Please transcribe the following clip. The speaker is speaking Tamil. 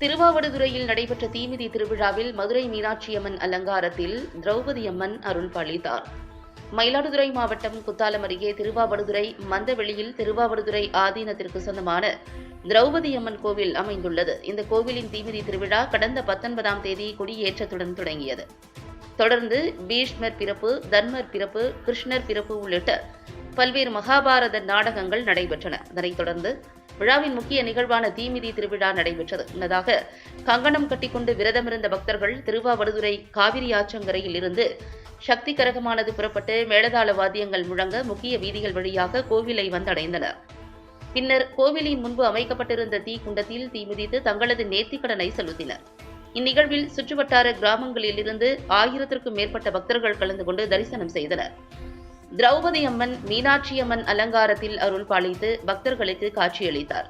திருவாவடுதுறையில் நடைபெற்ற தீமிதி திருவிழாவில் மதுரை மீனாட்சியம்மன் அலங்காரத்தில் திரௌபதி அம்மன் அருள் பாலித்தார். மயிலாடுதுறை மாவட்டம் குத்தாலம் அருகே திருவாவடுதுறை மந்தவெளியில் திருவாவடுதுறை ஆதீனத்திற்கு சொந்தமான திரௌபதி அம்மன் கோவில் அமைந்துள்ளது. இந்த கோவிலின் தீமிதி திருவிழா கடந்த 19ஆம் தேதி கொடியேற்றத்துடன் தொடங்கியது. தொடர்ந்து பீஷ்மர் பிறப்பு, தர்மர் பிறப்பு, கிருஷ்ணர் பிறப்பு உள்ளிட்ட பல்வேறு மகாபாரத நாடகங்கள் நடைபெற்றன. அதனைத் தொடர்ந்து விழாவின் முக்கிய நிகழ்வான தீமிதி திருவிழா நடைபெற்றது. முன்னதாக கங்கணம் கட்டிக்கொண்டு விரதமிருந்த பக்தர்கள் திருவாவடுதுறை காவிரி ஆற்றங்கரையில் இருந்து சக்தி கரகமானது புறப்பட்டு மேளதாள வாத்தியங்கள் முழங்க முக்கிய வீதிகள் வழியாக கோவிலை வந்தடைந்தனர். பின்னர் கோவிலின் முன்பு அமைக்கப்பட்டிருந்த தீக்குண்டத்தில் தீமிதித்து தங்களது நேர்த்திக்கடனை செலுத்தினர். இந்நிகழ்வில் சுற்றுவட்டார கிராமங்களில் இருந்து 1000த்திற்கும் மேற்பட்ட பக்தர்கள் கலந்து கொண்டு தரிசனம் செய்தனர். திரௌபதி அம்மன் மீனாட்சி அம்மன் அலங்காரத்தில் அருள் பாலித்து பக்தர்களுக்கு காட்சியளித்தார்.